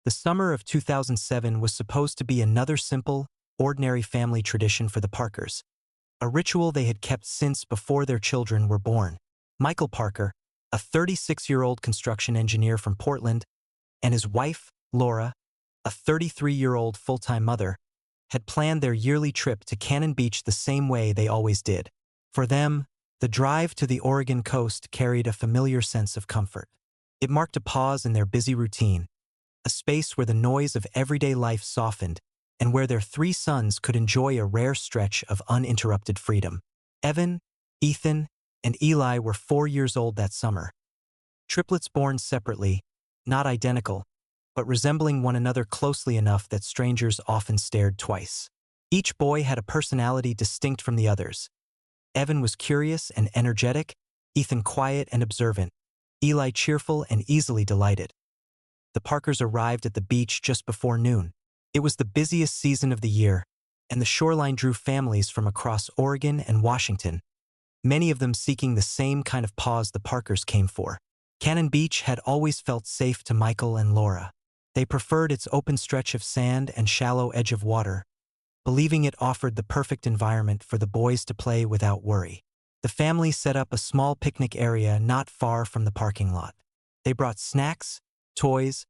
The summer of 2007 was supposed to be another simple, ordinary family tradition for the Parkers, a ritual they had kept since before their children were born. Michael Parker, a 36-year-old construction engineer from Portland, and his wife, Laura, a 33-year-old full-time mother, had planned their yearly trip to Cannon Beach the same way they always did. For them, the drive to the Oregon coast carried a familiar sense of comfort. It marked a pause in their busy routine, a space where the noise of everyday life softened and where their three sons could enjoy a rare stretch of uninterrupted freedom. Evan, Ethan, and Eli were 4 years old that summer. Triplets born separately, not identical, but resembling one another closely enough that strangers often stared twice. Each boy had a personality distinct from the others. Evan was curious and energetic, Ethan quiet and observant, Eli cheerful and easily delighted. The Parkers arrived at the beach just before noon. It was the busiest season of the year, and the shoreline drew families from across Oregon and Washington, many of them seeking the same kind of pause the Parkers came for. Cannon Beach had always felt safe to Michael and Laura. They preferred its open stretch of sand and shallow edge of water, believing it offered the perfect environment for the boys to play without worry. The family set up a small picnic area not far from the parking lot. They brought snacks, toys,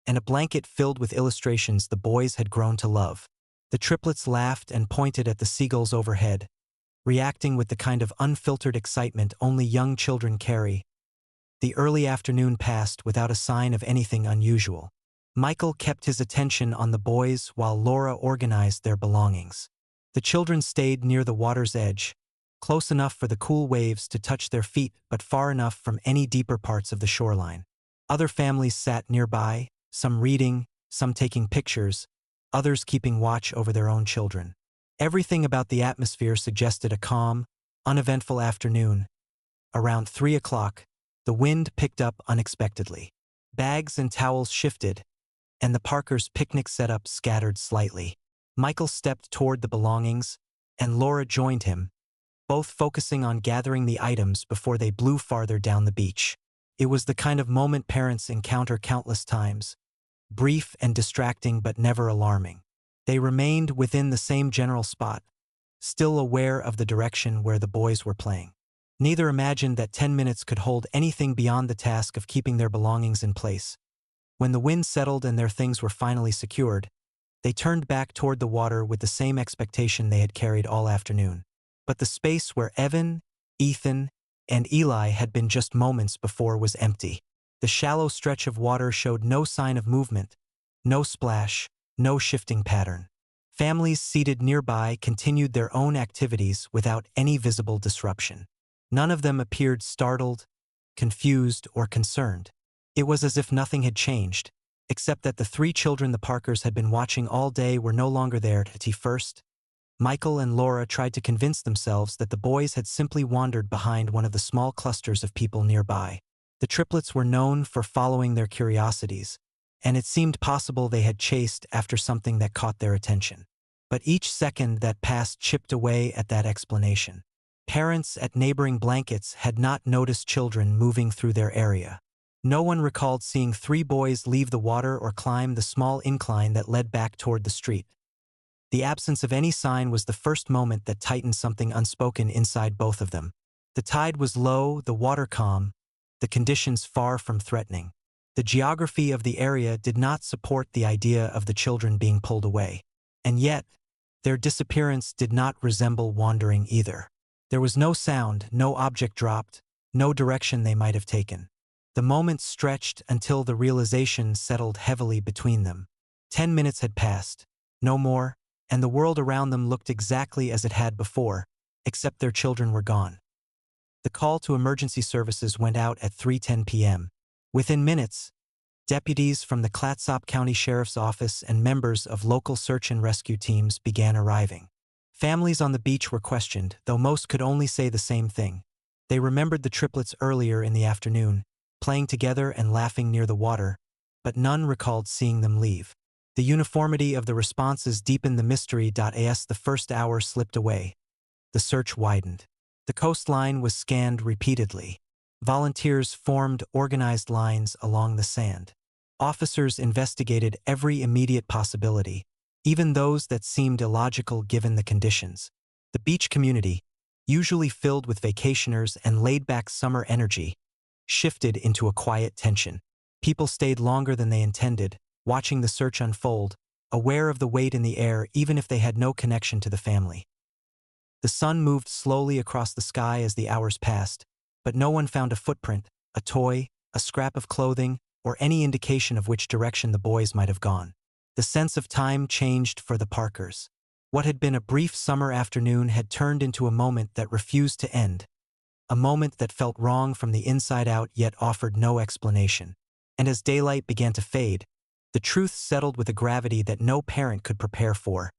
and a blanket filled with illustrations the boys had grown to love. The triplets laughed and pointed at the seagulls overhead, reacting with the kind of unfiltered excitement only young children carry. The early afternoon passed without a sign of anything unusual. Michael kept his attention on the boys while Laura organized their belongings. The children stayed near the water's edge, close enough for the cool waves to touch their feet but far enough from any deeper parts of the shoreline. Other families sat nearby, some reading, some taking pictures, others keeping watch over their own children. Everything about the atmosphere suggested a calm, uneventful afternoon. Around 3 o'clock, the wind picked up unexpectedly. Bags and towels shifted, and the Parkers' picnic setup scattered slightly. Michael stepped toward the belongings, and Laura joined him, both focusing on gathering the items before they blew farther down the beach. It was the kind of moment parents encounter countless times, brief and distracting but never alarming. They remained within the same general spot, still aware of the direction where the boys were playing. Neither imagined that 10 minutes could hold anything beyond the task of keeping their belongings in place. When the wind settled and their things were finally secured, they turned back toward the water with the same expectation they had carried all afternoon. But the space where Evan, Ethan, and Eli had been just moments before was empty. The shallow stretch of water showed no sign of movement, no splash, no shifting pattern. Families seated nearby continued their own activities without any visible disruption. None of them appeared startled, confused, or concerned. It was as if nothing had changed, except that the three children the Parkers had been watching all day were no longer there to tea first. Michael and Laura tried to convince themselves that the boys had simply wandered behind one of the small clusters of people nearby. The triplets were known for following their curiosities, and it seemed possible they had chased after something that caught their attention. But each second that passed chipped away at that explanation. Parents at neighboring blankets had not noticed children moving through their area. No one recalled seeing 3 boys leave the water or climb the small incline that led back toward the street. The absence of any sign was the first moment that tightened something unspoken inside both of them. The tide was low, the water calm, the conditions far from threatening. The geography of the area did not support the idea of the children being pulled away. And yet, their disappearance did not resemble wandering either. There was no sound, no object dropped, no direction they might have taken. The moment stretched until the realization settled heavily between them. 10 minutes had passed, no more, and the world around them looked exactly as it had before, except their children were gone. The call to emergency services went out at 3:10 p.m. Within minutes, deputies from the Clatsop County Sheriff's Office and members of local search and rescue teams began arriving. Families on the beach were questioned, though most could only say the same thing. They remembered the triplets earlier in the afternoon, playing together and laughing near the water, but none recalled seeing them leave. The uniformity of the responses deepened the mystery. As the first hour slipped away, the search widened. The coastline was scanned repeatedly. Volunteers formed organized lines along the sand. Officers investigated every immediate possibility, even those that seemed illogical given the conditions. The beach community, usually filled with vacationers and laid-back summer energy, shifted into a quiet tension. People stayed longer than they intended, watching the search unfold, aware of the weight in the air even if they had no connection to the family. The sun moved slowly across the sky as the hours passed, but no one found a footprint, a toy, a scrap of clothing, or any indication of which direction the boys might have gone. The sense of time changed for the Parkers. What had been a brief summer afternoon had turned into a moment that refused to end, a moment that felt wrong from the inside out yet offered no explanation. And as daylight began to fade, the truth settled with a gravity that no parent could prepare for.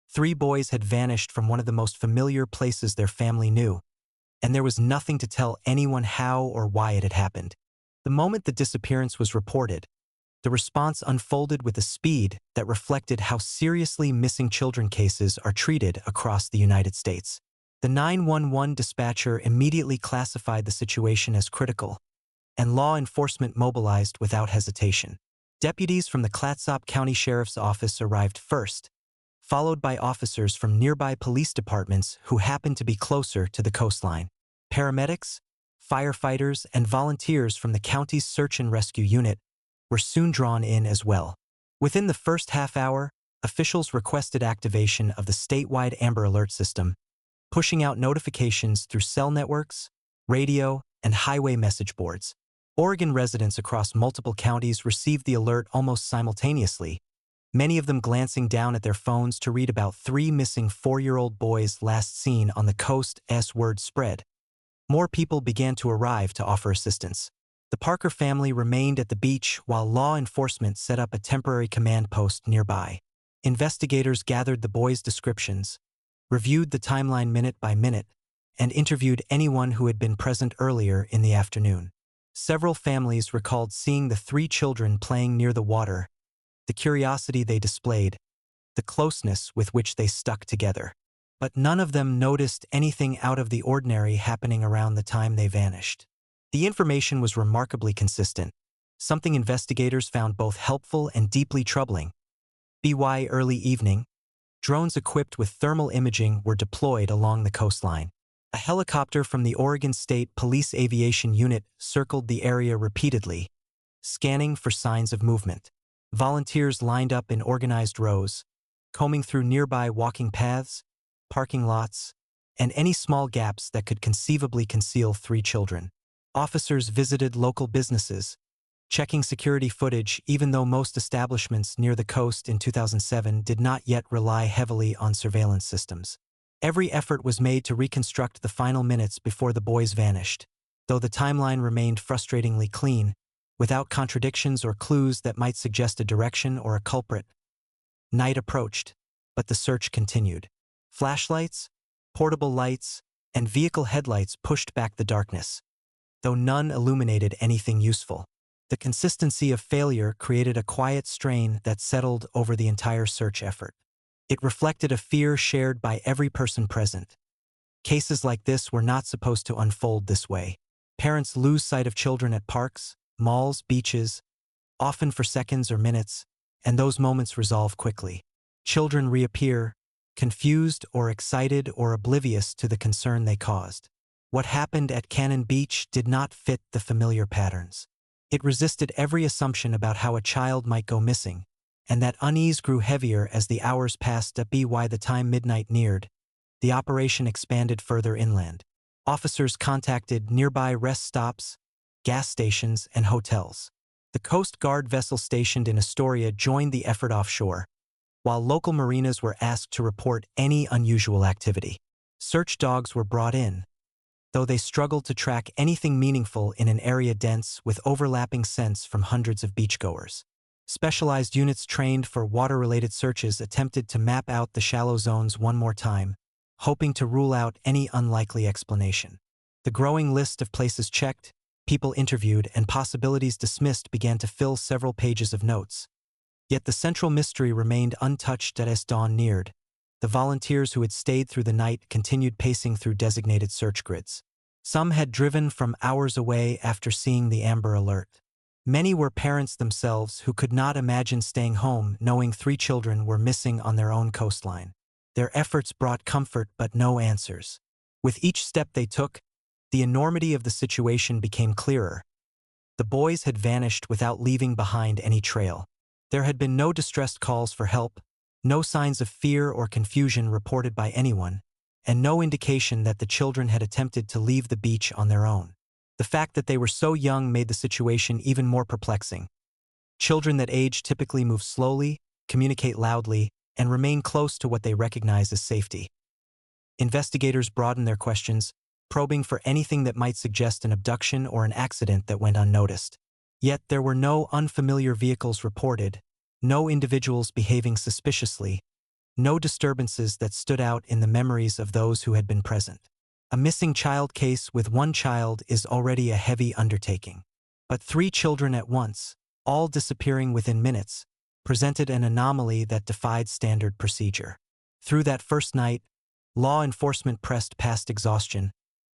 3 boys had vanished from one of the most familiar places their family knew, and there was nothing to tell anyone how or why it had happened. The moment the disappearance was reported, the response unfolded with a speed that reflected how seriously missing children cases are treated across the United States. The 911 dispatcher immediately classified the situation as critical, and law enforcement mobilized without hesitation. Deputies from the Clatsop County Sheriff's Office arrived first, followed by officers from nearby police departments who happened to be closer to the coastline. Paramedics, firefighters, and volunteers from the county's search and rescue unit were soon drawn in as well. Within the first half hour, officials requested activation of the statewide Amber Alert system, pushing out notifications through cell networks, radio, and highway message boards. Oregon residents across multiple counties received the alert almost simultaneously, many of them glancing down at their phones to read about 3 missing 4-year-old boys last seen on the coast as word spread. More people began to arrive to offer assistance. The Parker family remained at the beach while law enforcement set up a temporary command post nearby. Investigators gathered the boys' descriptions, reviewed the timeline minute by minute, and interviewed anyone who had been present earlier in the afternoon. Several families recalled seeing the 3 children playing near the water, the curiosity they displayed, the closeness with which they stuck together. But none of them noticed anything out of the ordinary happening around the time they vanished. The information was remarkably consistent, something investigators found both helpful and deeply troubling. By early evening, drones equipped with thermal imaging were deployed along the coastline. A helicopter from the Oregon State Police Aviation Unit circled the area repeatedly, scanning for signs of movement. Volunteers lined up in organized rows, combing through nearby walking paths, parking lots, and any small gaps that could conceivably conceal 3 children. Officers visited local businesses, checking security footage even though most establishments near the coast in 2007 did not yet rely heavily on surveillance systems. Every effort was made to reconstruct the final minutes before the boys vanished, though the timeline remained frustratingly clean, without contradictions or clues that might suggest a direction or a culprit. Night approached, but the search continued. Flashlights, portable lights, and vehicle headlights pushed back the darkness, though none illuminated anything useful. The consistency of failure created a quiet strain that settled over the entire search effort. It reflected a fear shared by every person present. Cases like this were not supposed to unfold this way. Parents lose sight of children at parks, malls, beaches, often for seconds or minutes, and those moments resolve quickly. Children reappear, confused or excited or oblivious to the concern they caused. What happened at Cannon Beach did not fit the familiar patterns. It resisted every assumption about how a child might go missing, and that unease grew heavier as the hours passed. By the time midnight neared, the operation expanded further inland. Officers contacted nearby rest stops, gas stations, and hotels. The Coast Guard vessel stationed in Astoria joined the effort offshore, while local marinas were asked to report any unusual activity. Search dogs were brought in, though they struggled to track anything meaningful in an area dense with overlapping scents from hundreds of beachgoers. Specialized units trained for water-related searches attempted to map out the shallow zones one more time, hoping to rule out any unlikely explanation. The growing list of places checked, people interviewed, and possibilities dismissed began to fill several pages of notes. Yet the central mystery remained untouched as dawn neared. The volunteers who had stayed through the night continued pacing through designated search grids. Some had driven from hours away after seeing the Amber Alert. Many were parents themselves who could not imagine staying home knowing 3 children were missing on their own coastline. Their efforts brought comfort but no answers. With each step they took, the enormity of the situation became clearer. The boys had vanished without leaving behind any trail. There had been no distressed calls for help, no signs of fear or confusion reported by anyone, and no indication that the children had attempted to leave the beach on their own. The fact that they were so young made the situation even more perplexing. Children that age typically move slowly, communicate loudly, and remain close to what they recognize as safety. Investigators broadened their questions, probing for anything that might suggest an abduction or an accident that went unnoticed. Yet there were no unfamiliar vehicles reported, no individuals behaving suspiciously, no disturbances that stood out in the memories of those who had been present. A missing child case with 1 child is already a heavy undertaking. But 3 children at once, all disappearing within minutes, presented an anomaly that defied standard procedure. Through that first night, law enforcement pressed past exhaustion,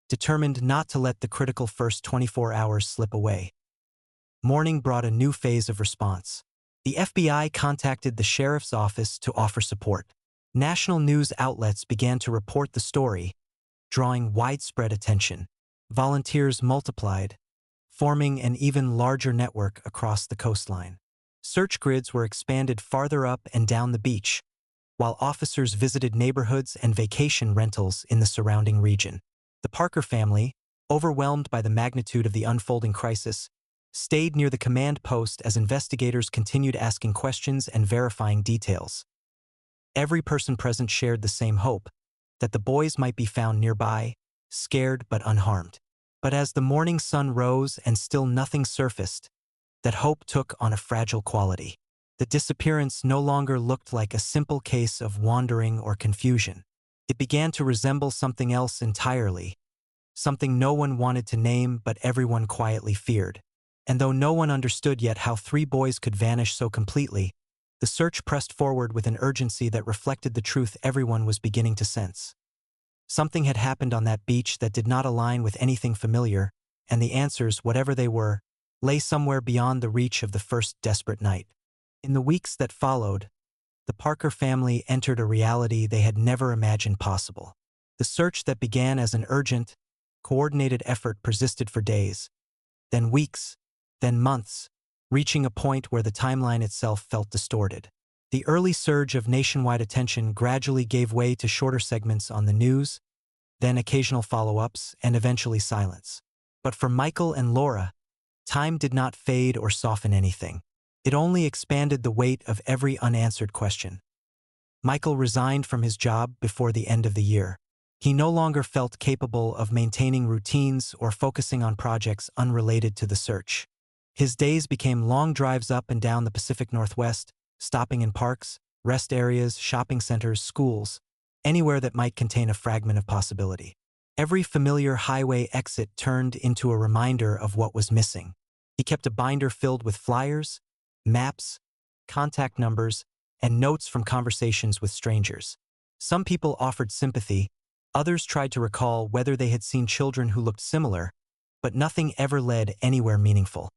determined not to let the critical first 24 hours slip away. Morning brought a new phase of response. The FBI contacted the sheriff's office to offer support. National news outlets began to report the story, drawing widespread attention. Volunteers multiplied, forming an even larger network across the coastline. Search grids were expanded farther up and down the beach, while officers visited neighborhoods and vacation rentals in the surrounding region. The Parker family, overwhelmed by the magnitude of the unfolding crisis, stayed near the command post as investigators continued asking questions and verifying details. Every person present shared the same hope, that the boys might be found nearby, scared but unharmed. But as the morning sun rose and still nothing surfaced, that hope took on a fragile quality. The disappearance no longer looked like a simple case of wandering or confusion. It began to resemble something else entirely, something no one wanted to name but everyone quietly feared. And though no one understood yet how 3 boys could vanish so completely, the search pressed forward with an urgency that reflected the truth everyone was beginning to sense. Something had happened on that beach that did not align with anything familiar, and the answers, whatever they were, lay somewhere beyond the reach of the first desperate night. In the weeks that followed, the Parker family entered a reality they had never imagined possible. The search that began as an urgent, coordinated effort persisted for days, then weeks, then months, reaching a point where the timeline itself felt distorted. The early surge of nationwide attention gradually gave way to shorter segments on the news, then occasional follow-ups, and eventually silence. But for Michael and Laura, time did not fade or soften anything. It only expanded the weight of every unanswered question. Michael resigned from his job before the end of the year. He no longer felt capable of maintaining routines or focusing on projects unrelated to the search. His days became long drives up and down the Pacific Northwest, stopping in parks, rest areas, shopping centers, schools, anywhere that might contain a fragment of possibility. Every familiar highway exit turned into a reminder of what was missing. He kept a binder filled with flyers, maps, contact numbers, and notes from conversations with strangers. Some people offered sympathy, others tried to recall whether they had seen children who looked similar, but nothing ever led anywhere meaningful.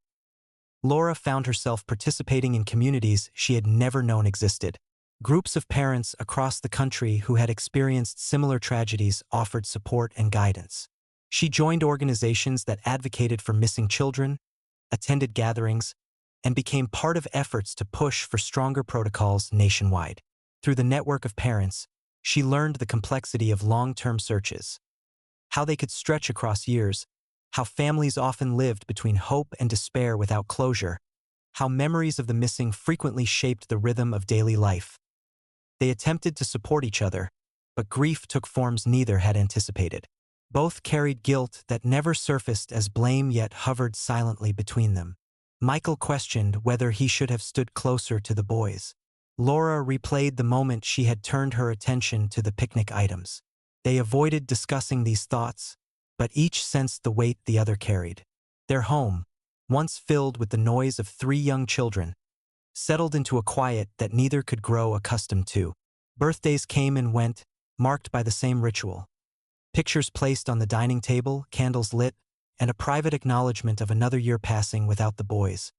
Laura found herself participating in communities she had never known existed. Groups of parents across the country who had experienced similar tragedies offered support and guidance. She joined organizations that advocated for missing children, attended gatherings, and became part of efforts to push for stronger protocols nationwide. Through the network of parents, she learned the complexity of long-term searches, how they could stretch across years, how families often lived between hope and despair without closure, how memories of the missing frequently shaped the rhythm of daily life. They attempted to support each other, but grief took forms neither had anticipated. Both carried guilt that never surfaced as blame yet hovered silently between them. Michael questioned whether he should have stood closer to the boys. Laura replayed the moment she had turned her attention to the picnic items. They avoided discussing these thoughts, but each sensed the weight the other carried. Their home, once filled with the noise of 3 young children, settled into a quiet that neither could grow accustomed to. Birthdays came and went, marked by the same ritual. Pictures placed on the dining table, candles lit, and a private acknowledgement of another year passing without the boys.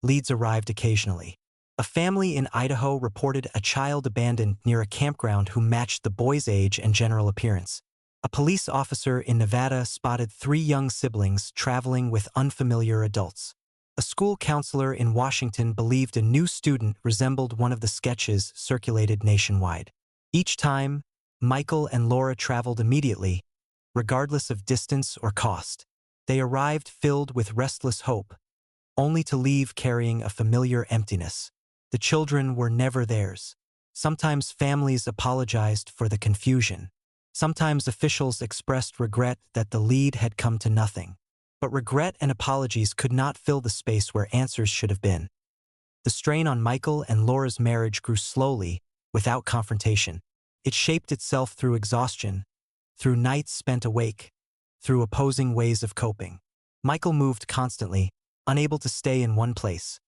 leads arrived occasionally. A family in Idaho reported a child abandoned near a campground who matched the boy's age and general appearance. A police officer in Nevada spotted 3 young siblings traveling with unfamiliar adults. A school counselor in Washington believed a new student resembled one of the sketches circulated nationwide. Each time, Michael and Laura traveled immediately, regardless of distance or cost. They arrived filled with restless hope, only to leave carrying a familiar emptiness. The children were never theirs. Sometimes families apologized for the confusion. Sometimes officials expressed regret that the lead had come to nothing. But regret and apologies could not fill the space where answers should have been. The strain on Michael and Laura's marriage grew slowly, without confrontation. It shaped itself through exhaustion, through nights spent awake, through opposing ways of coping. Michael moved constantly, unable to stay in one place.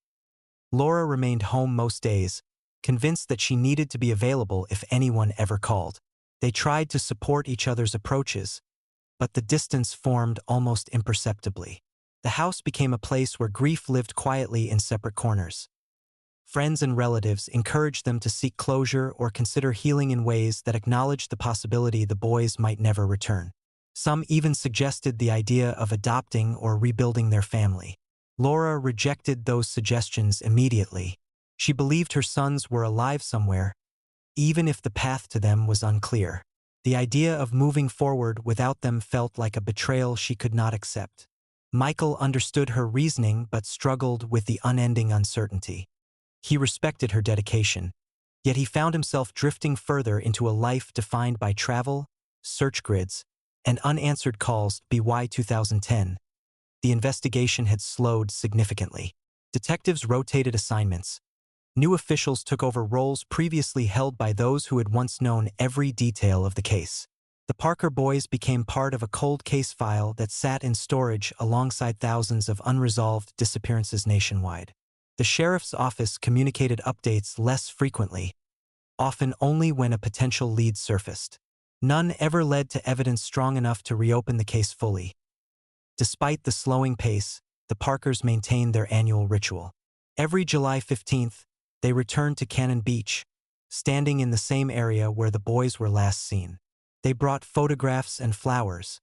Laura remained home most days, convinced that she needed to be available if anyone ever called. They tried to support each other's approaches, but the distance formed almost imperceptibly. The house became a place where grief lived quietly in separate corners. Friends and relatives encouraged them to seek closure or consider healing in ways that acknowledged the possibility the boys might never return. Some even suggested the idea of adopting or rebuilding their family. Laura rejected those suggestions immediately. She believed her sons were alive somewhere, even if the path to them was unclear. The idea of moving forward without them felt like a betrayal she could not accept. Michael understood her reasoning but struggled with the unending uncertainty. He respected her dedication, yet he found himself drifting further into a life defined by travel, search grids, and unanswered calls. By 2010, the investigation had slowed significantly. Detectives rotated assignments. New officials took over roles previously held by those who had once known every detail of the case. The Parker boys became part of a cold case file that sat in storage alongside thousands of unresolved disappearances nationwide. The sheriff's office communicated updates less frequently, often only when a potential lead surfaced. None ever led to evidence strong enough to reopen the case fully. Despite the slowing pace, the Parkers maintained their annual ritual. Every July 15th, they returned to Cannon Beach, standing in the same area where the boys were last seen. They brought photographs and flowers,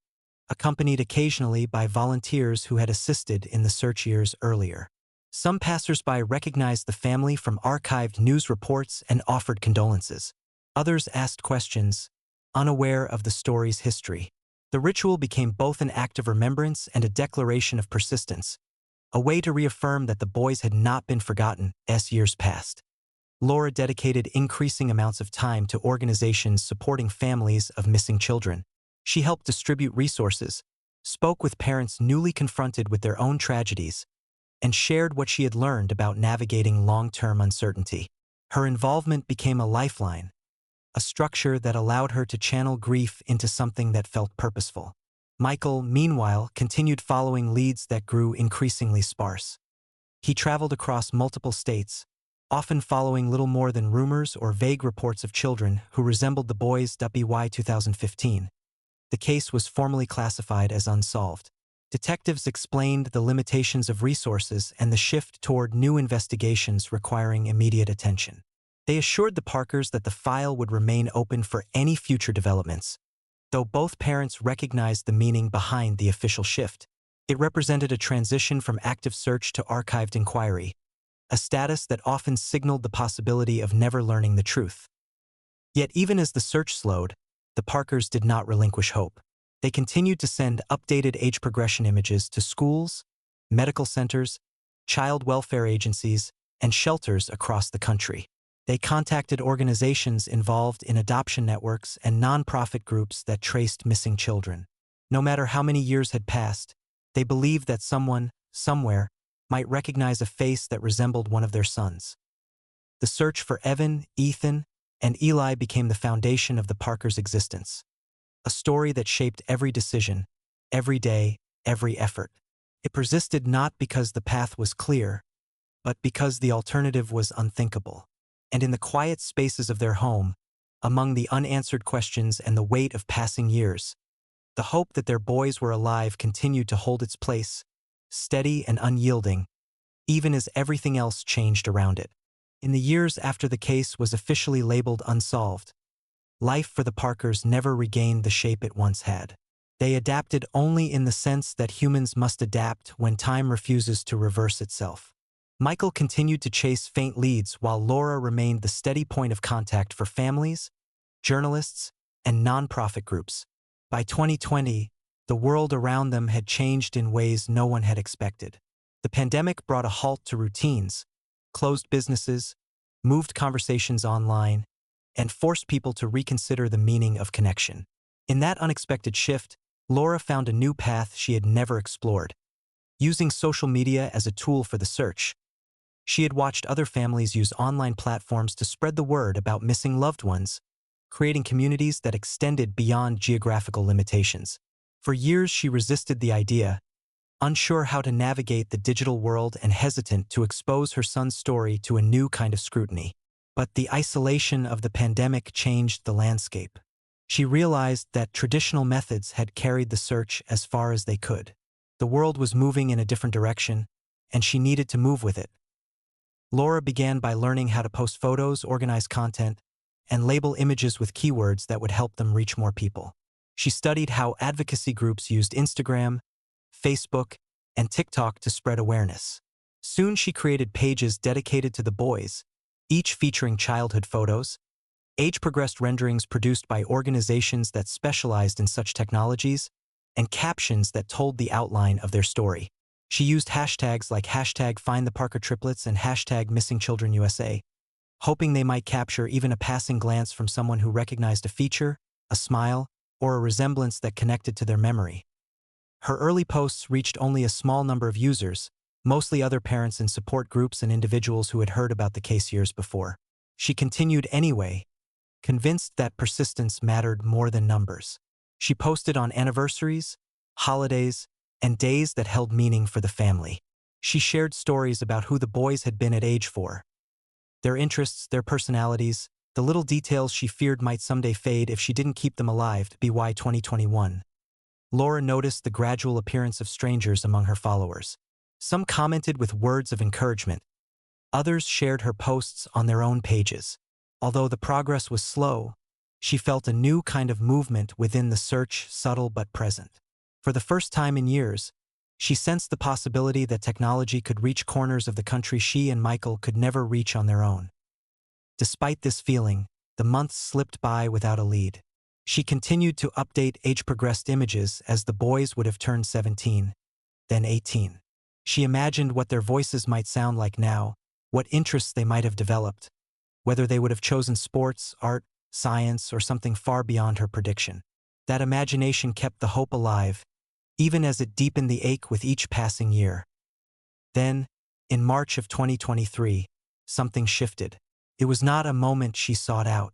accompanied occasionally by volunteers who had assisted in the search years earlier. Some passersby recognized the family from archived news reports and offered condolences. Others asked questions, unaware of the story's history. The ritual became both an act of remembrance and a declaration of persistence, a way to reaffirm that the boys had not been forgotten as years passed. Laura dedicated increasing amounts of time to organizations supporting families of missing children. She helped distribute resources, spoke with parents newly confronted with their own tragedies, and shared what she had learned about navigating long-term uncertainty. Her involvement became a lifeline, a structure that allowed her to channel grief into something that felt purposeful. Michael, meanwhile, continued following leads that grew increasingly sparse. He traveled across multiple states, often following little more than rumors or vague reports of children who resembled the boys. By 2015, the case was formally classified as unsolved. Detectives explained the limitations of resources and the shift toward new investigations requiring immediate attention. They assured the Parkers that the file would remain open for any future developments, though both parents recognized the meaning behind the official shift. It represented a transition from active search to archived inquiry, a status that often signaled the possibility of never learning the truth. Yet even as the search slowed, the Parkers did not relinquish hope. They continued to send updated age progression images to schools, medical centers, child welfare agencies, and shelters across the country. They contacted organizations involved in adoption networks and nonprofit groups that traced missing children. No matter how many years had passed, they believed that someone, somewhere, might recognize a face that resembled one of their sons. The search for Evan, Ethan, and Eli became the foundation of the Parkers' existence. A story that shaped every decision, every day, every effort. It persisted not because the path was clear, but because the alternative was unthinkable. And in the quiet spaces of their home, among the unanswered questions and the weight of passing years, the hope that their boys were alive continued to hold its place, steady and unyielding, even as everything else changed around it. In the years after the case was officially labeled unsolved, life for the Parkers never regained the shape it once had. They adapted only in the sense that humans must adapt when time refuses to reverse itself. Michael continued to chase faint leads while Laura remained the steady point of contact for families, journalists, and nonprofit groups. By 2020, the world around them had changed in ways no one had expected. The pandemic brought a halt to routines, closed businesses, moved conversations online, and forced people to reconsider the meaning of connection. In that unexpected shift, Laura found a new path she had never explored. Using social media as a tool for the search, she had watched other families use online platforms to spread the word about missing loved ones, creating communities that extended beyond geographical limitations. For years, she resisted the idea, unsure how to navigate the digital world and hesitant to expose her son's story to a new kind of scrutiny. But the isolation of the pandemic changed the landscape. She realized that traditional methods had carried the search as far as they could. The world was moving in a different direction, and she needed to move with it. Laura began by learning how to post photos, organize content, and label images with keywords that would help them reach more people. She studied how advocacy groups used Instagram, Facebook, and TikTok to spread awareness. Soon she created pages dedicated to the boys, each featuring childhood photos, age-progressed renderings produced by organizations that specialized in such technologies, and captions that told the outline of their story. She used hashtags like #FindTheParkerTriplets and #MissingChildrenUSA, hoping they might capture even a passing glance from someone who recognized a feature, a smile, or a resemblance that connected to their memory. Her early posts reached only a small number of users, mostly other parents in support groups and individuals who had heard about the case years before. She continued anyway, convinced that persistence mattered more than numbers. She posted on anniversaries, holidays, and days that held meaning for the family. She shared stories about who the boys had been at age 4, their interests, their personalities, the little details she feared might someday fade if she didn't keep them alive. By 2021. Laura noticed the gradual appearance of strangers among her followers. Some commented with words of encouragement. Others shared her posts on their own pages. Although the progress was slow, she felt a new kind of movement within the search, subtle but present. For the first time in years, she sensed the possibility that technology could reach corners of the country she and Michael could never reach on their own. Despite this feeling, the months slipped by without a lead. She continued to update age-progressed images as the boys would have turned 17, then 18. She imagined what their voices might sound like now, what interests they might have developed, whether they would have chosen sports, art, science, or something far beyond her prediction. That imagination kept the hope alive, even as it deepened the ache with each passing year. Then, in March of 2023, something shifted. It was not a moment she sought out.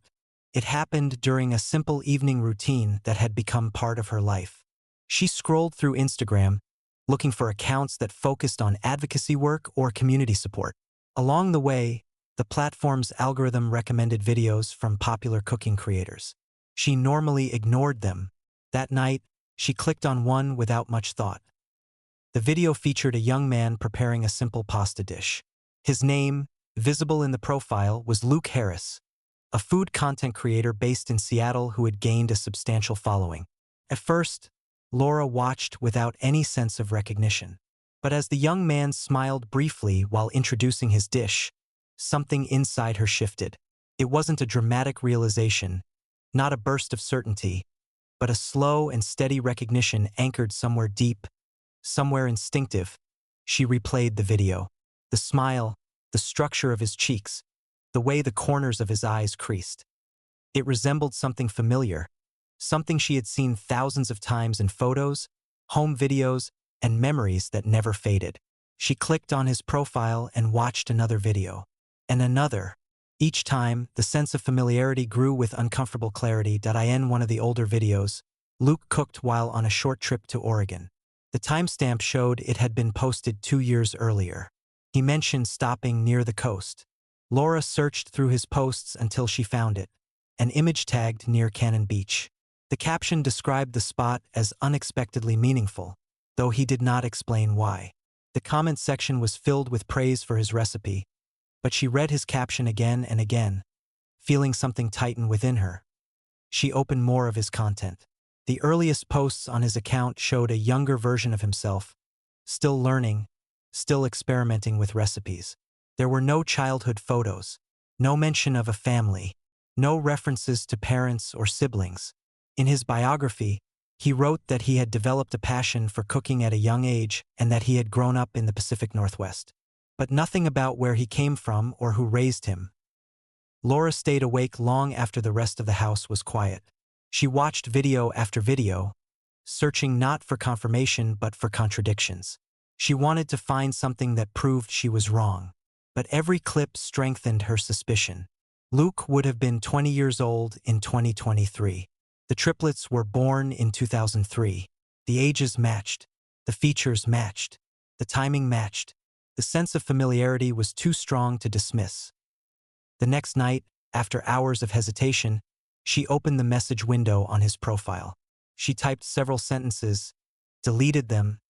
It happened during a simple evening routine that had become part of her life. She scrolled through Instagram, looking for accounts that focused on advocacy work or community support. Along the way, the platform's algorithm recommended videos from popular cooking creators. She normally ignored them. That night, she clicked on one without much thought. The video featured a young man preparing a simple pasta dish. His name, visible in the profile, was Luke Harris, a food content creator based in Seattle who had gained a substantial following. At first, Laura watched without any sense of recognition. But as the young man smiled briefly while introducing his dish, something inside her shifted. It wasn't a dramatic realization, not a burst of certainty, but a slow and steady recognition anchored somewhere deep, somewhere instinctive. She replayed the video. The smile, the structure of his cheeks, the way the corners of his eyes creased. It resembled something familiar, something she had seen thousands of times in photos, home videos, and memories that never faded. She clicked on his profile and watched another video. And another. Each time, the sense of familiarity grew with uncomfortable clarity. In one of the older videos, Luke cooked while on a short trip to Oregon. The timestamp showed it had been posted 2 years earlier. He mentioned stopping near the coast. Laura searched through his posts until she found it, an image tagged near Cannon Beach. The caption described the spot as unexpectedly meaningful, though he did not explain why. The comment section was filled with praise for his recipe, but she read his caption again and again, feeling something tighten within her. She opened more of his content. The earliest posts on his account showed a younger version of himself, still learning, still experimenting with recipes. There were no childhood photos, no mention of a family, no references to parents or siblings. In his biography, he wrote that he had developed a passion for cooking at a young age and that he had grown up in the Pacific Northwest. But nothing about where he came from or who raised him. Laura stayed awake long after the rest of the house was quiet. She watched video after video, searching not for confirmation but for contradictions. She wanted to find something that proved she was wrong. But every clip strengthened her suspicion. Luke would have been 20 years old in 2023. The triplets were born in 2003. The ages matched. The features matched. The timing matched. The sense of familiarity was too strong to dismiss. The next night, after hours of hesitation, she opened the message window on his profile. She typed several sentences, deleted them,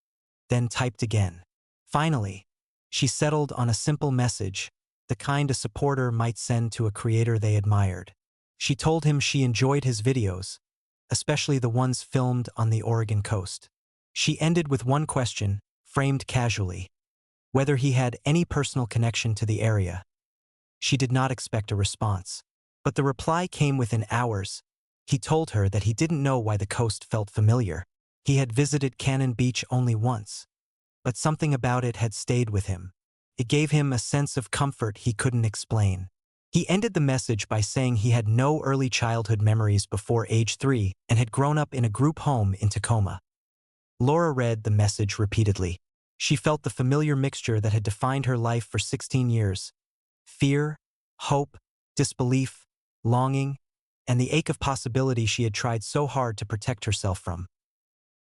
then typed again. Finally, she settled on a simple message, the kind a supporter might send to a creator they admired. She told him she enjoyed his videos, especially the ones filmed on the Oregon coast. She ended with one question, framed casually: whether he had any personal connection to the area. She did not expect a response. But the reply came within hours. He told her that he didn't know why the coast felt familiar. He had visited Cannon Beach only once. But something about it had stayed with him. It gave him a sense of comfort he couldn't explain. He ended the message by saying he had no early childhood memories before age 3 and had grown up in a group home in Tacoma. Laura read the message repeatedly. She felt the familiar mixture that had defined her life for 16 years. Fear, hope, disbelief, longing, and the ache of possibility she had tried so hard to protect herself from.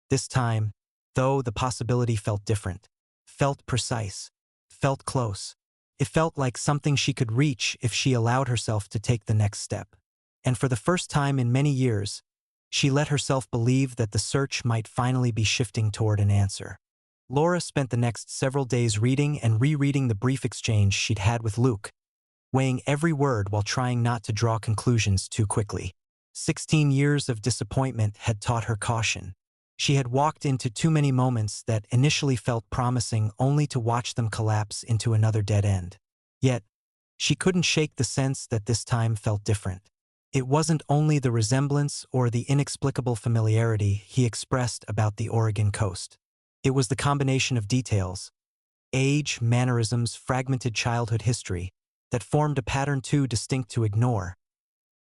This time, though, the possibility felt different, felt precise, felt close. It felt like something she could reach if she allowed herself to take the next step. And for the first time in many years, she let herself believe that the search might finally be shifting toward an answer. Laura spent the next several days reading and rereading the brief exchange she'd had with Luke, weighing every word while trying not to draw conclusions too quickly. 16 years of disappointment had taught her caution. She had walked into too many moments that initially felt promising only to watch them collapse into another dead end. Yet, she couldn't shake the sense that this time felt different. It wasn't only the resemblance or the inexplicable familiarity he expressed about the Oregon coast. It was the combination of details, age, mannerisms, fragmented childhood history, that formed a pattern too distinct to ignore.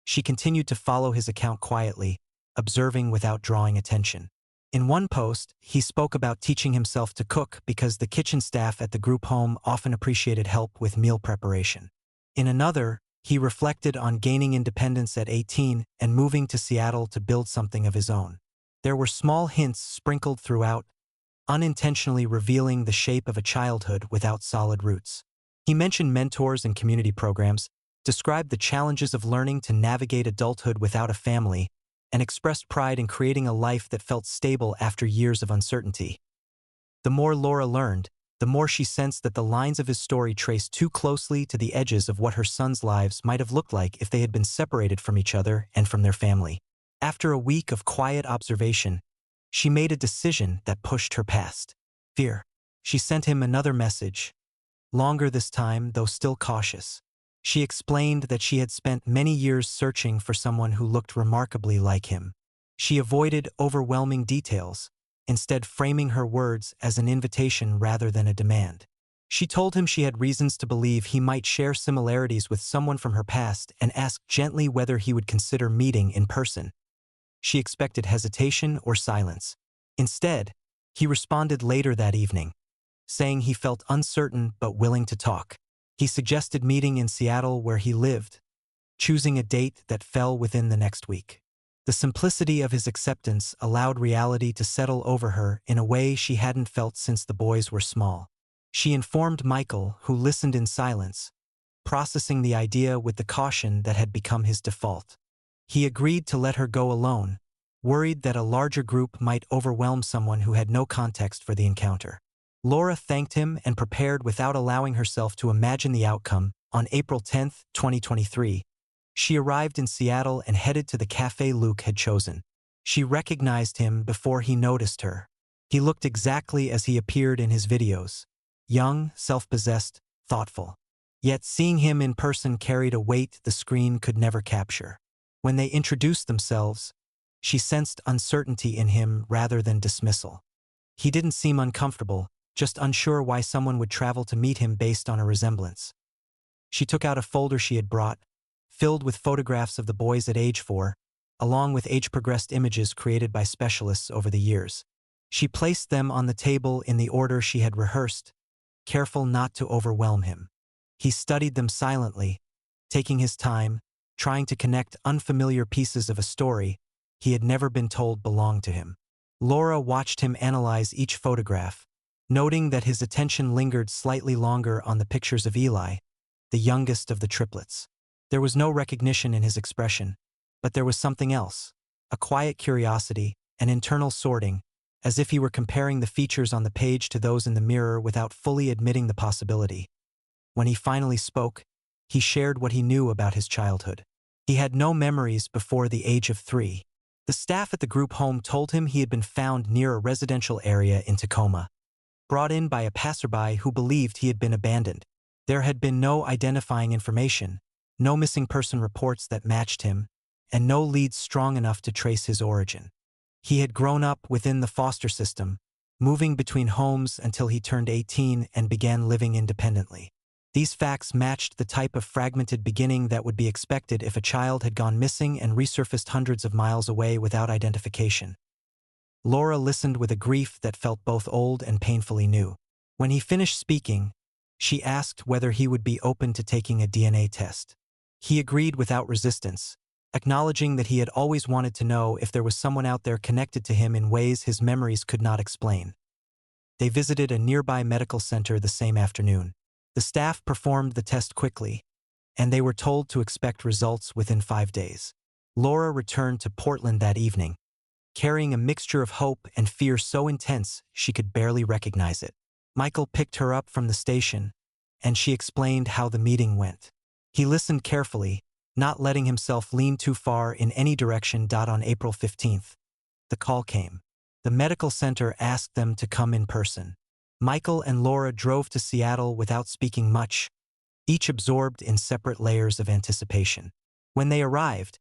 She continued to follow his account quietly, observing without drawing attention. In one post, he spoke about teaching himself to cook because the kitchen staff at the group home often appreciated help with meal preparation. In another, he reflected on gaining independence at 18 and moving to Seattle to build something of his own. There were small hints sprinkled throughout, unintentionally revealing the shape of a childhood without solid roots. He mentioned mentors and community programs, described the challenges of learning to navigate adulthood without a family, and expressed pride in creating a life that felt stable after years of uncertainty. The more Laura learned, the more she sensed that the lines of his story traced too closely to the edges of what her sons' lives might have looked like if they had been separated from each other and from their family. After a week of quiet observation, she made a decision that pushed her past fear. She sent him another message, longer this time, though still cautious. She explained that she had spent many years searching for someone who looked remarkably like him. She avoided overwhelming details, instead framing her words as an invitation rather than a demand. She told him she had reasons to believe he might share similarities with someone from her past and asked gently whether he would consider meeting in person. She expected hesitation or silence. Instead, he responded later that evening, saying he felt uncertain but willing to talk. He suggested meeting in Seattle where he lived, choosing a date that fell within the next week. The simplicity of his acceptance allowed reality to settle over her in a way she hadn't felt since the boys were small. She informed Michael, who listened in silence, processing the idea with the caution that had become his default. He agreed to let her go alone, worried that a larger group might overwhelm someone who had no context for the encounter. Laura thanked him and prepared without allowing herself to imagine the outcome. On April 10, 2023, she arrived in Seattle and headed to the cafe Luke had chosen. She recognized him before he noticed her. He looked exactly as he appeared in his videos. Young, self-possessed, thoughtful. Yet seeing him in person carried a weight the screen could never capture. When they introduced themselves, she sensed uncertainty in him rather than dismissal. He didn't seem uncomfortable, just unsure why someone would travel to meet him based on a resemblance. She took out a folder she had brought, filled with photographs of the boys at age 4, along with age-progressed images created by specialists over the years. She placed them on the table in the order she had rehearsed, careful not to overwhelm him. He studied them silently, taking his time, trying to connect unfamiliar pieces of a story he had never been told belonged to him. Laura watched him analyze each photograph, noting that his attention lingered slightly longer on the pictures of Eli, the youngest of the triplets. There was no recognition in his expression, but there was something else, a quiet curiosity, an internal sorting, as if he were comparing the features on the page to those in the mirror without fully admitting the possibility. When he finally spoke, he shared what he knew about his childhood. He had no memories before the age of 3. The staff at the group home told him he had been found near a residential area in Tacoma, brought in by a passerby who believed he had been abandoned. There had been no identifying information, no missing person reports that matched him, and no leads strong enough to trace his origin. He had grown up within the foster system, moving between homes until he turned 18 and began living independently. These facts matched the type of fragmented beginning that would be expected if a child had gone missing and resurfaced hundreds of miles away without identification. Laura listened with a grief that felt both old and painfully new. When he finished speaking, she asked whether he would be open to taking a DNA test. He agreed without resistance, acknowledging that he had always wanted to know if there was someone out there connected to him in ways his memories could not explain. They visited a nearby medical center the same afternoon. The staff performed the test quickly, and they were told to expect results within 5 days. Laura returned to Portland that evening, carrying a mixture of hope and fear so intense she could barely recognize it. Michael picked her up from the station, and she explained how the meeting went. He listened carefully, not letting himself lean too far in any direction. On April 15th, the call came. The medical center asked them to come in person. Michael and Laura drove to Seattle without speaking much, each absorbed in separate layers of anticipation. When they arrived,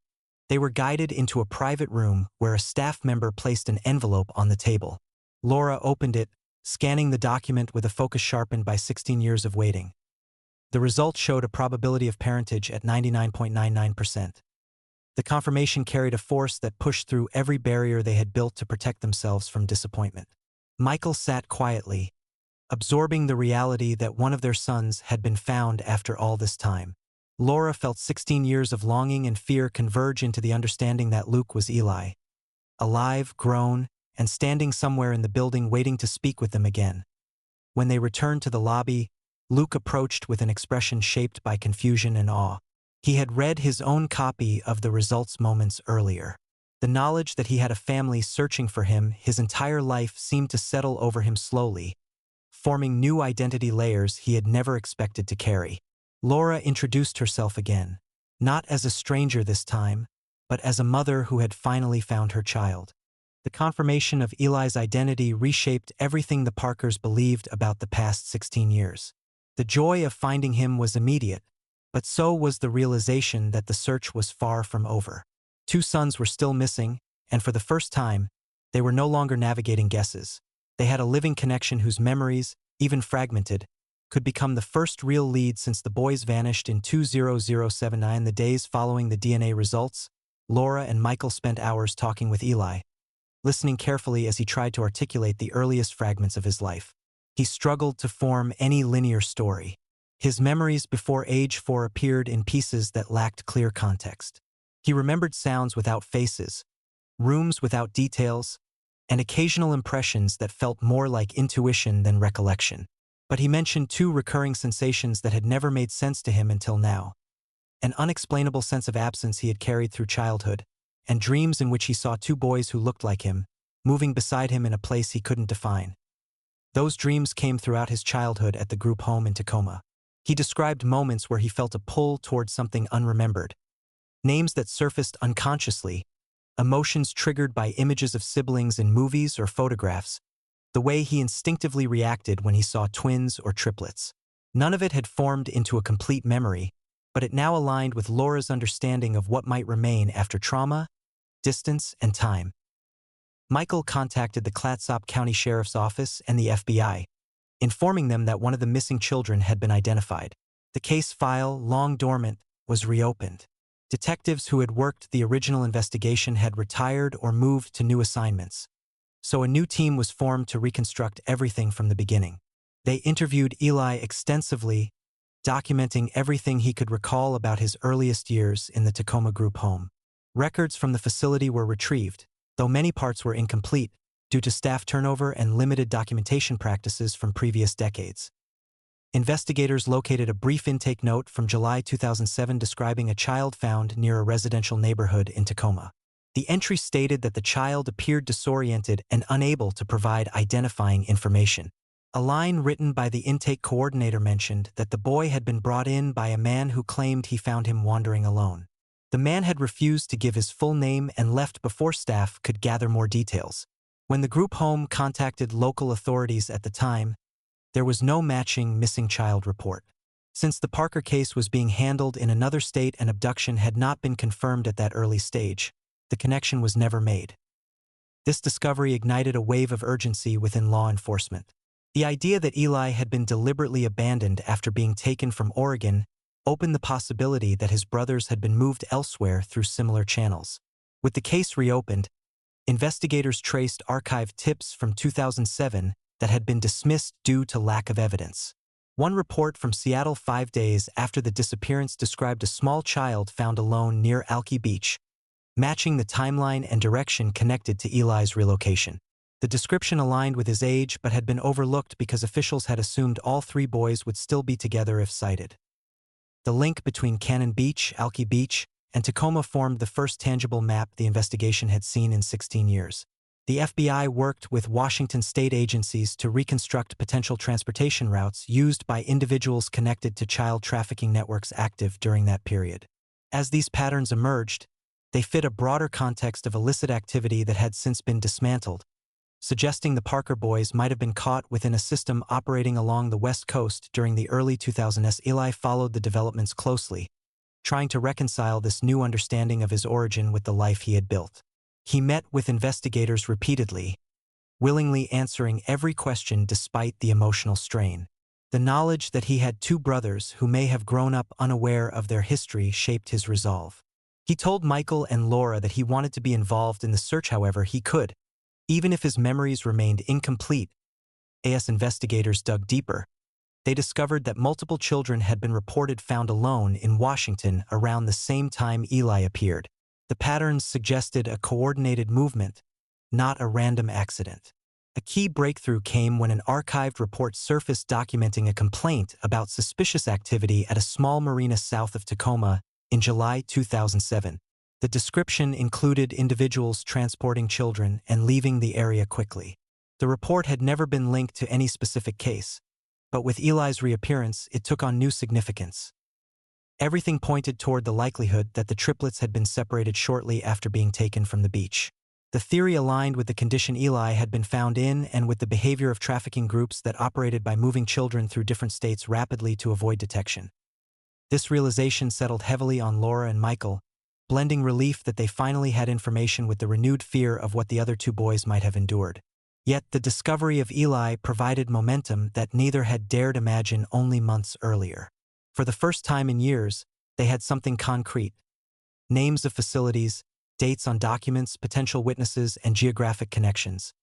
they were guided into a private room where a staff member placed an envelope on the table. Laura opened it, scanning the document with a focus sharpened by 16 years of waiting. The result showed a probability of parentage at 99.99%. The confirmation carried a force that pushed through every barrier they had built to protect themselves from disappointment. Michael sat quietly, absorbing the reality that one of their sons had been found after all this time. Laura felt 16 years of longing and fear converge into the understanding that Luke was Eli, alive, grown, and standing somewhere in the building waiting to speak with them again. When they returned to the lobby, Luke approached with an expression shaped by confusion and awe. He had read his own copy of the results moments earlier. The knowledge that he had a family searching for him his entire life seemed to settle over him slowly, forming new identity layers he had never expected to carry. Laura introduced herself again, not as a stranger this time, but as a mother who had finally found her child. The confirmation of Eli's identity reshaped everything the Parkers believed about the past 16 years. The joy of finding him was immediate, but so was the realization that the search was far from over. 2 sons were still missing, and for the first time, they were no longer navigating guesses. They had a living connection whose memories, even fragmented, could become the first real lead since the boys vanished in 20079. The days following the DNA results, Laura and Michael spent hours talking with Eli, listening carefully as he tried to articulate the earliest fragments of his life. He struggled to form any linear story. His memories before age 4 appeared in pieces that lacked clear context. He remembered sounds without faces, rooms without details, and occasional impressions that felt more like intuition than recollection. But he mentioned 2 recurring sensations that had never made sense to him until now. An unexplainable sense of absence he had carried through childhood, and dreams in which he saw 2 boys who looked like him, moving beside him in a place he couldn't define. Those dreams came throughout his childhood at the group home in Tacoma. He described moments where he felt a pull towards something unremembered, names that surfaced unconsciously, emotions triggered by images of siblings in movies or photographs, the way he instinctively reacted when he saw twins or triplets. None of it had formed into a complete memory, but it now aligned with Laura's understanding of what might remain after trauma, distance, and time. Michael contacted the Clatsop County Sheriff's Office and the FBI, informing them that one of the missing children had been identified. The case file, long dormant, was reopened. Detectives who had worked the original investigation had retired or moved to new assignments, so a new team was formed to reconstruct everything from the beginning. They interviewed Eli extensively, documenting everything he could recall about his earliest years in the Tacoma group home. Records from the facility were retrieved, though many parts were incomplete due to staff turnover and limited documentation practices from previous decades. Investigators located a brief intake note from July 2007 describing a child found near a residential neighborhood in Tacoma. The entry stated that the child appeared disoriented and unable to provide identifying information. A line written by the intake coordinator mentioned that the boy had been brought in by a man who claimed he found him wandering alone. The man had refused to give his full name and left before staff could gather more details. When the group home contacted local authorities at the time, there was no matching missing child report. Since the Parker case was being handled in another state and abduction had not been confirmed at that early stage, the connection was never made. This discovery ignited a wave of urgency within law enforcement. The idea that Eli had been deliberately abandoned after being taken from Oregon opened the possibility that his brothers had been moved elsewhere through similar channels. With the case reopened, investigators traced archived tips from 2007 that had been dismissed due to lack of evidence. One report from Seattle 5 days after the disappearance described a small child found alone near Alki Beach, matching the timeline and direction connected to Eli's relocation. The description aligned with his age but had been overlooked because officials had assumed all three boys would still be together if sighted. The link between Cannon Beach, Alki Beach, and Tacoma formed the first tangible map the investigation had seen in 16 years. The FBI worked with Washington state agencies to reconstruct potential transportation routes used by individuals connected to child trafficking networks active during that period. As these patterns emerged, they fit a broader context of illicit activity that had since been dismantled, suggesting the Parker boys might have been caught within a system operating along the West Coast during the early 2000s. Eli followed the developments closely, trying to reconcile this new understanding of his origin with the life he had built. He met with investigators repeatedly, willingly answering every question despite the emotional strain. The knowledge that he had two brothers who may have grown up unaware of their history shaped his resolve. He told Michael and Laura that he wanted to be involved in the search however he could, even if his memories remained incomplete. As investigators dug deeper, they discovered that multiple children had been reported found alone in Washington around the same time Eli appeared. The patterns suggested a coordinated movement, not a random accident. A key breakthrough came when an archived report surfaced documenting a complaint about suspicious activity at a small marina south of Tacoma in July 2007. The description included individuals transporting children and leaving the area quickly. The report had never been linked to any specific case, but with Eli's reappearance, it took on new significance. Everything pointed toward the likelihood that the triplets had been separated shortly after being taken from the beach. The theory aligned with the condition Eli had been found in and with the behavior of trafficking groups that operated by moving children through different states rapidly to avoid detection. This realization settled heavily on Laura and Michael, blending relief that they finally had information with the renewed fear of what the other two boys might have endured. Yet the discovery of Eli provided momentum that neither had dared imagine only months earlier. For the first time in years, they had something concrete: names of facilities, dates on documents, potential witnesses, and geographic connections.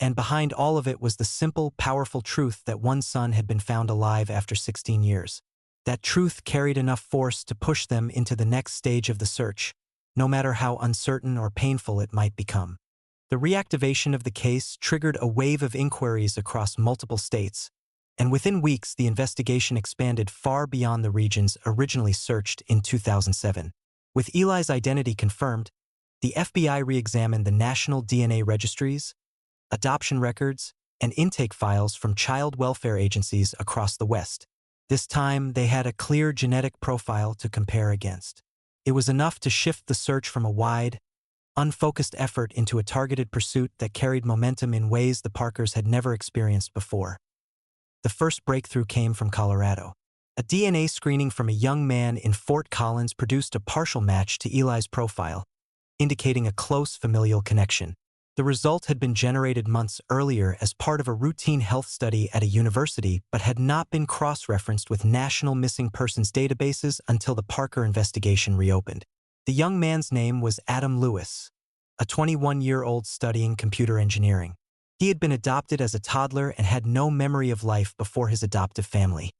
And behind all of it was the simple, powerful truth that one son had been found alive after 16 years. That truth carried enough force to push them into the next stage of the search, no matter how uncertain or painful it might become. The reactivation of the case triggered a wave of inquiries across multiple states, and within weeks the investigation expanded far beyond the regions originally searched in 2007. With Eli's identity confirmed, the FBI re-examined the national DNA registries, adoption records, and intake files from child welfare agencies across the West. This time, they had a clear genetic profile to compare against. It was enough to shift the search from a wide, unfocused effort into a targeted pursuit that carried momentum in ways the Parkers had never experienced before. The first breakthrough came from Colorado. A DNA screening from a young man in Fort Collins produced a partial match to Eli's profile, indicating a close familial connection. The result had been generated months earlier as part of a routine health study at a university but had not been cross-referenced with national missing persons databases until the Parker investigation reopened. The young man's name was Adam Lewis, a 21-year-old studying computer engineering. He had been adopted as a toddler and had no memory of life before his adoptive family.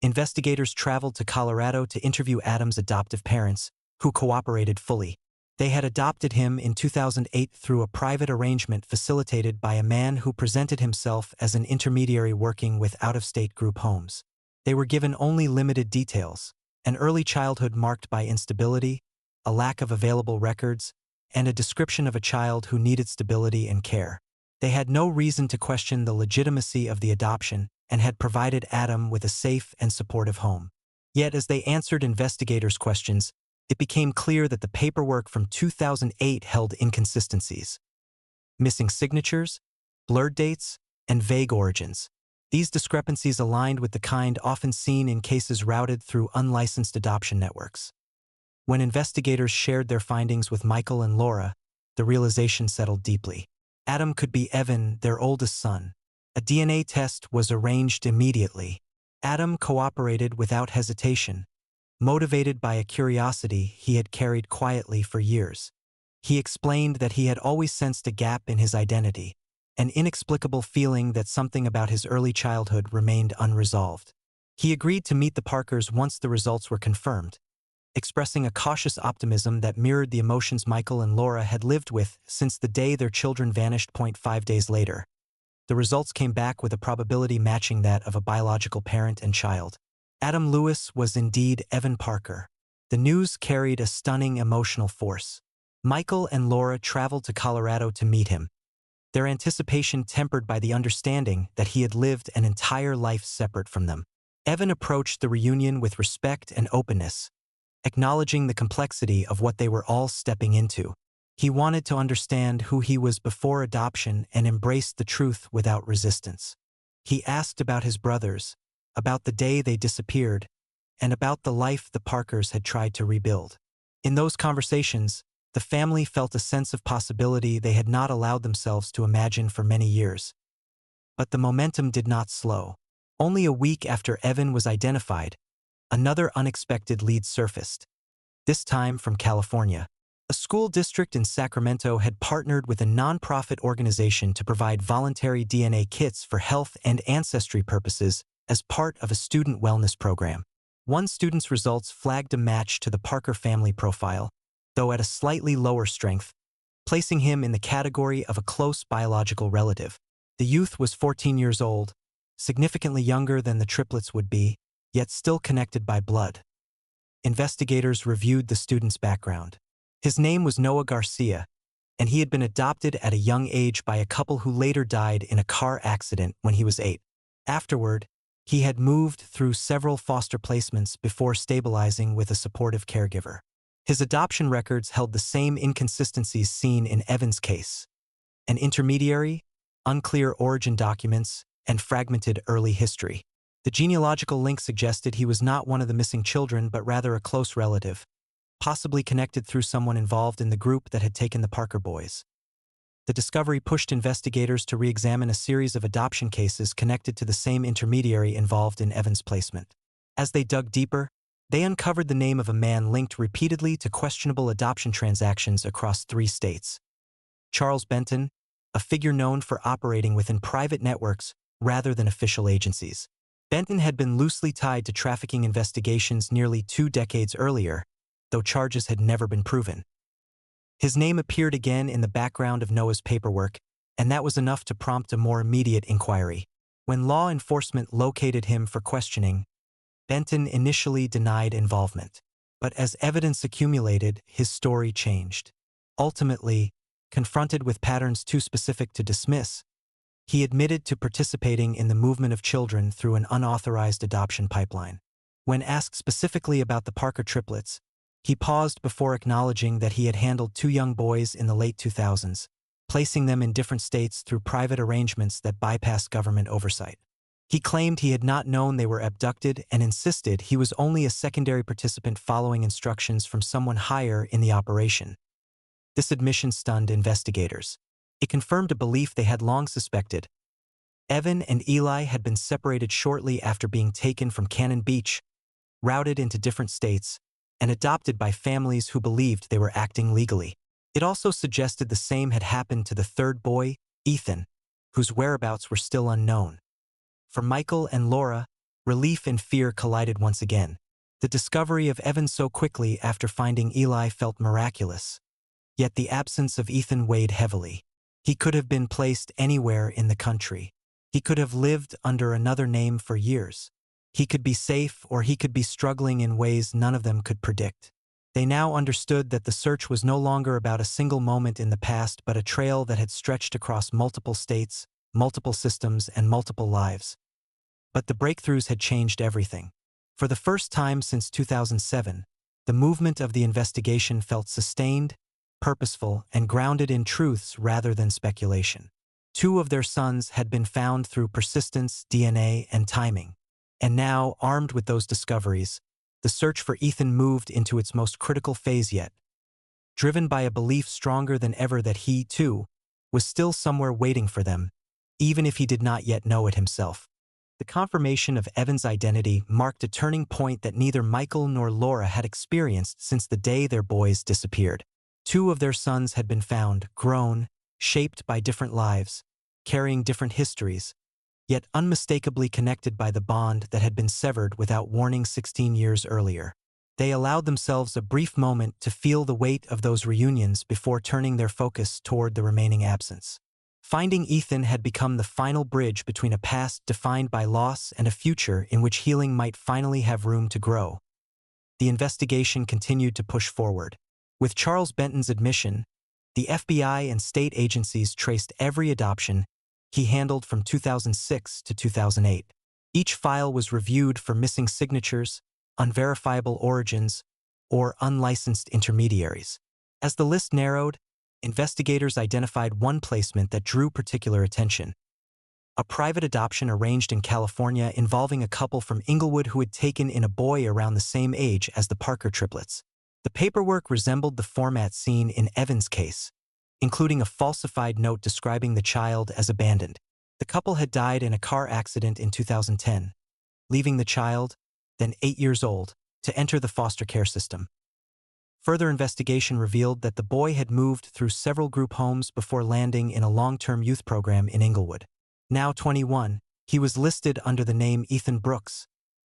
Investigators traveled to Colorado to interview Adam's adoptive parents, who cooperated fully. They had adopted him in 2008 through a private arrangement facilitated by a man who presented himself as an intermediary working with out-of-state group homes. They were given only limited details: an early childhood marked by instability, a lack of available records, and a description of a child who needed stability and care. They had no reason to question the legitimacy of the adoption and had provided Adam with a safe and supportive home. Yet as they answered investigators' questions, it became clear that the paperwork from 2008 held inconsistencies. Missing signatures, blurred dates, and vague origins. These discrepancies aligned with the kind often seen in cases routed through unlicensed adoption networks. When investigators shared their findings with Michael and Laura, the realization settled deeply. Adam could be Evan, their oldest son. A DNA test was arranged immediately. Adam cooperated without hesitation, motivated by a curiosity he had carried quietly for years. He explained that he had always sensed a gap in his identity, an inexplicable feeling that something about his early childhood remained unresolved. He agreed to meet the Parkers once the results were confirmed, expressing a cautious optimism that mirrored the emotions Michael and Laura had lived with since the day their children vanished. 5 days later, the results came back with a probability matching that of a biological parent and child. Adam Lewis was indeed Evan Parker. The news carried a stunning emotional force. Michael and Laura traveled to Colorado to meet him, their anticipation tempered by the understanding that he had lived an entire life separate from them. Evan approached the reunion with respect and openness, acknowledging the complexity of what they were all stepping into. He wanted to understand who he was before adoption and embraced the truth without resistance. He asked about his brothers, about the day they disappeared, and about the life the Parkers had tried to rebuild. In those conversations, the family felt a sense of possibility they had not allowed themselves to imagine for many years. But the momentum did not slow. Only a week after Evan was identified, another unexpected lead surfaced, this time from California. A school district in Sacramento had partnered with a nonprofit organization to provide voluntary DNA kits for health and ancestry purposes as part of a student wellness program. One student's results flagged a match to the Parker family profile, though at a slightly lower strength, placing him in the category of a close biological relative. The youth was 14 years old, significantly younger than the triplets would be, yet still connected by blood. Investigators reviewed the student's background. His name was Noah Garcia, and he had been adopted at a young age by a couple who later died in a car accident when he was 8. Afterward, he had moved through several foster placements before stabilizing with a supportive caregiver. His adoption records held the same inconsistencies seen in Evan's case: an intermediary, unclear origin documents, and fragmented early history. The genealogical link suggested he was not one of the missing children but rather a close relative, possibly connected through someone involved in the group that had taken the Parker boys. The discovery pushed investigators to re-examine a series of adoption cases connected to the same intermediary involved in Evan's placement. As they dug deeper, they uncovered the name of a man linked repeatedly to questionable adoption transactions across 3 states. Charles Benton, a figure known for operating within private networks rather than official agencies. Benton had been loosely tied to trafficking investigations nearly 2 decades earlier, though charges had never been proven. His name appeared again in the background of Noah's paperwork, and that was enough to prompt a more immediate inquiry. When law enforcement located him for questioning, Benton initially denied involvement. But as evidence accumulated, his story changed. Ultimately, confronted with patterns too specific to dismiss, He admitted to participating in the movement of children through an unauthorized adoption pipeline. When asked specifically about the Parker triplets, he paused before acknowledging that he had handled 2 young boys in the late 2000s, placing them in different states through private arrangements that bypassed government oversight. He claimed he had not known they were abducted and insisted he was only a secondary participant following instructions from someone higher in the operation. This admission stunned investigators. It confirmed a belief they had long suspected. Evan and Eli had been separated shortly after being taken from Cannon Beach, routed into different states, and adopted by families who believed they were acting legally. It also suggested the same had happened to the third boy, Ethan, whose whereabouts were still unknown. For Michael and Laura, relief and fear collided once again. The discovery of Evan so quickly after finding Eli felt miraculous. Yet the absence of Ethan weighed heavily. He could have been placed anywhere in the country. He could have lived under another name for years. He could be safe or he could be struggling in ways none of them could predict. They now understood that the search was no longer about a single moment in the past but a trail that had stretched across multiple states, multiple systems, and multiple lives. But the breakthroughs had changed everything. For the first time since 2007, the movement of the investigation felt sustained, purposeful, and grounded in truths rather than speculation. 2 of their sons had been found through persistence, DNA, and timing. And now, armed with those discoveries, the search for Ethan moved into its most critical phase yet. Driven by a belief stronger than ever that he, too, was still somewhere waiting for them, even if he did not yet know it himself. The confirmation of Evan's identity marked a turning point that neither Michael nor Laura had experienced since the day their boys disappeared. 2 of their sons had been found, grown, shaped by different lives, carrying different histories, yet unmistakably connected by the bond that had been severed without warning 16 years earlier. They allowed themselves a brief moment to feel the weight of those reunions before turning their focus toward the remaining absence. Finding Ethan had become the final bridge between a past defined by loss and a future in which healing might finally have room to grow. The investigation continued to push forward. With Charles Benton's admission, the FBI and state agencies traced every adoption he handled from 2006 to 2008. Each file was reviewed for missing signatures, unverifiable origins, or unlicensed intermediaries. As the list narrowed, investigators identified one placement that drew particular attention. A private adoption arranged in California involving a couple from Inglewood who had taken in a boy around the same age as the Parker triplets. The paperwork resembled the format seen in Evan's case, including a falsified note describing the child as abandoned. The couple had died in a car accident in 2010, leaving the child, then 8 years old, to enter the foster care system. Further investigation revealed that the boy had moved through several group homes before landing in a long-term youth program in Inglewood. Now 21, he was listed under the name Ethan Brooks,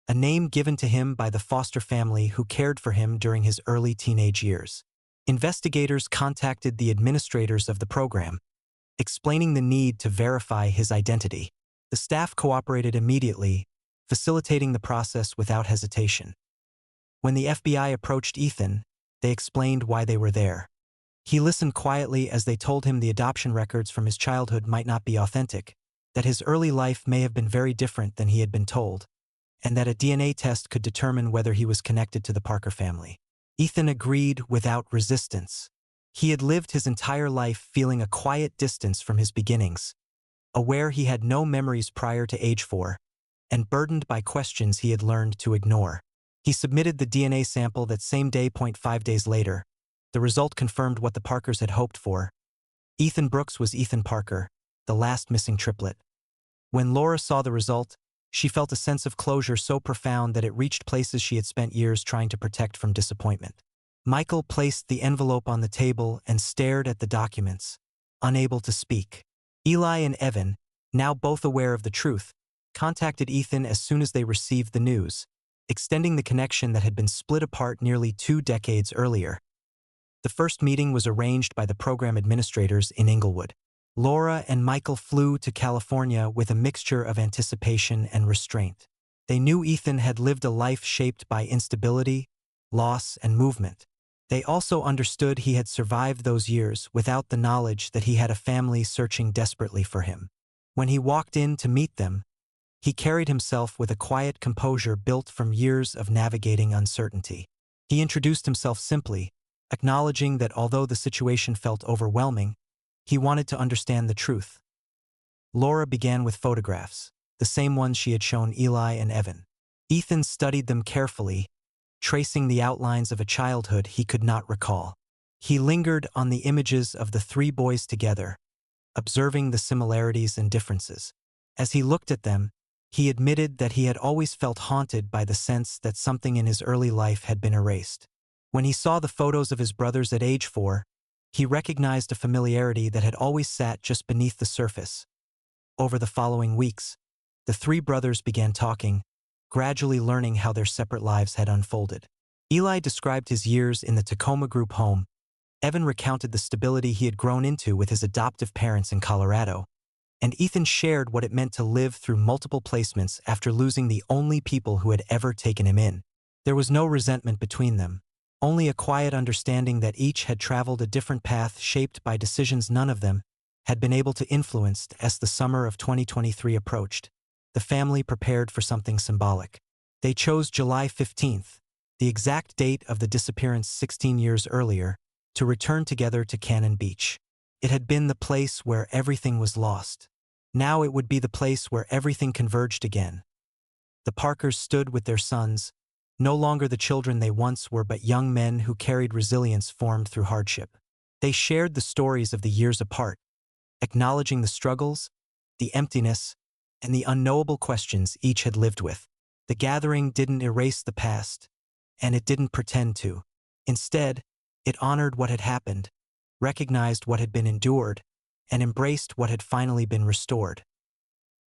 a name given to him by the foster family who cared for him during his early teenage years. Investigators contacted the administrators of the program, explaining the need to verify his identity. The staff cooperated immediately, facilitating the process without hesitation. When the FBI approached Ethan, they explained why they were there. He listened quietly as they told him the adoption records from his childhood might not be authentic, that his early life may have been very different than he had been told, and that a DNA test could determine whether he was connected to the Parker family. Ethan agreed without resistance. He had lived his entire life feeling a quiet distance from his beginnings, aware he had no memories prior to age 4, and burdened by questions he had learned to ignore. He submitted the DNA sample that same day. 5 days later, the result confirmed what the Parkers had hoped for. Ethan Brooks was Ethan Parker, the last missing triplet. When Laura saw the result, she felt a sense of closure so profound that it reached places she had spent years trying to protect from disappointment. Michael placed the envelope on the table and stared at the documents, unable to speak. Eli and Evan, now both aware of the truth, contacted Ethan as soon as they received the news, extending the connection that had been split apart nearly 2 decades earlier. The first meeting was arranged by the program administrators in Inglewood. Laura and Michael flew to California with a mixture of anticipation and restraint. They knew Ethan had lived a life shaped by instability, loss, and movement. They also understood he had survived those years without the knowledge that he had a family searching desperately for him. When he walked in to meet them, he carried himself with a quiet composure built from years of navigating uncertainty. He introduced himself simply, acknowledging that although the situation felt overwhelming, he wanted to understand the truth. Laura began with photographs, the same ones she had shown Eli and Evan. Ethan studied them carefully, tracing the outlines of a childhood he could not recall. He lingered on the images of the three boys together, observing the similarities and differences. As he looked at them, he admitted that he had always felt haunted by the sense that something in his early life had been erased. When he saw the photos of his brothers at age 4, he recognized a familiarity that had always sat just beneath the surface. Over the following weeks, the three brothers began talking, gradually learning how their separate lives had unfolded. Eli described his years in the Tacoma group home. Evan recounted the stability he had grown into with his adoptive parents in Colorado, and Ethan shared what it meant to live through multiple placements after losing the only people who had ever taken him in. There was no resentment between them, only a quiet understanding that each had traveled a different path shaped by decisions none of them had been able to influence. As the summer of 2023 approached, the family prepared for something symbolic. They chose July 15th, the exact date of the disappearance 16 years earlier, to return together to Cannon Beach. It had been the place where everything was lost. Now it would be the place where everything converged again. The Parkers stood with their sons, no longer the children they once were but young men who carried resilience formed through hardship. They shared the stories of the years apart, acknowledging the struggles, the emptiness, and the unknowable questions each had lived with. The gathering didn't erase the past, and it didn't pretend to. Instead, it honored what had happened, recognized what had been endured, and embraced what had finally been restored.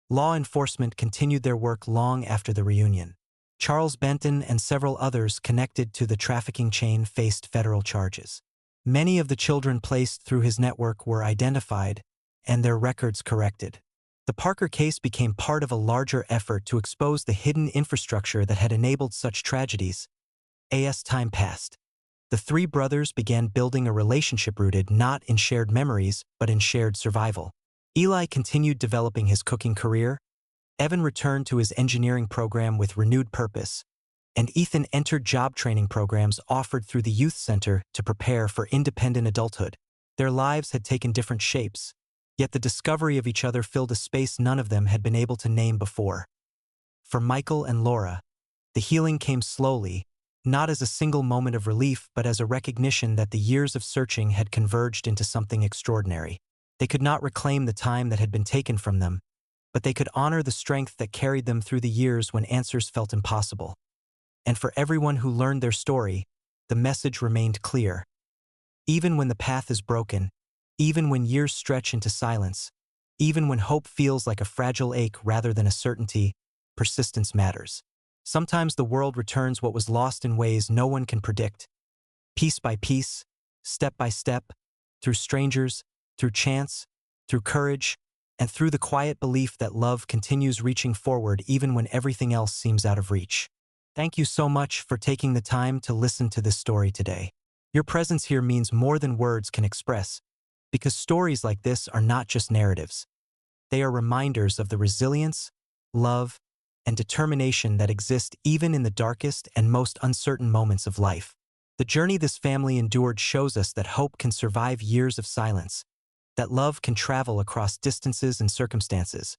Law enforcement continued their work long after the reunion. Charles Benton and several others connected to the trafficking chain faced federal charges. Many of the children placed through his network were identified and their records corrected. The Parker case became part of a larger effort to expose the hidden infrastructure that had enabled such tragedies. As time passed, the three brothers began building a relationship rooted not in shared memories but in shared survival. Eli continued developing his cooking career, Evan returned to his engineering program with renewed purpose, and Ethan entered job training programs offered through the youth center to prepare for independent adulthood. Their lives had taken different shapes, yet the discovery of each other filled a space none of them had been able to name before. For Michael and Laura, the healing came slowly, not as a single moment of relief but as a recognition that the years of searching had converged into something extraordinary. They could not reclaim the time that had been taken from them, but they could honor the strength that carried them through the years when answers felt impossible. And for everyone who learned their story, the message remained clear. Even when the path is broken, even when years stretch into silence, even when hope feels like a fragile ache rather than a certainty, persistence matters. Sometimes the world returns what was lost in ways no one can predict. Piece by piece, step by step, through strangers, through chance, through courage, and through the quiet belief that love continues reaching forward even when everything else seems out of reach. Thank you so much for taking the time to listen to this story today. Your presence here means more than words can express, because stories like this are not just narratives. They are reminders of the resilience, love, and determination that exist even in the darkest and most uncertain moments of life. The journey this family endured shows us that hope can survive years of silence, that love can travel across distances and circumstances,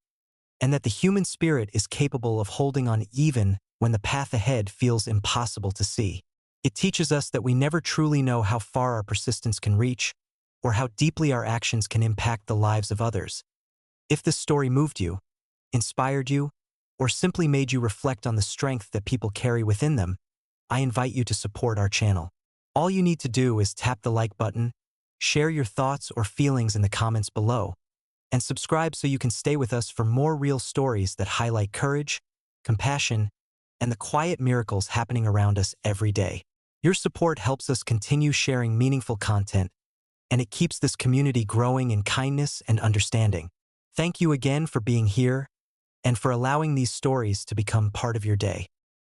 and that the human spirit is capable of holding on even when the path ahead feels impossible to see. It teaches us that we never truly know how far our persistence can reach, or how deeply our actions can impact the lives of others. If this story moved you, inspired you, or simply made you reflect on the strength that people carry within them, I invite you to support our channel. All you need to do is tap the like button, share your thoughts or feelings in the comments below, and subscribe so you can stay with us for more real stories that highlight courage, compassion, and the quiet miracles happening around us every day. Your support helps us continue sharing meaningful content, and it keeps this community growing in kindness and understanding. Thank you again for being here and for allowing these stories to become part of your day.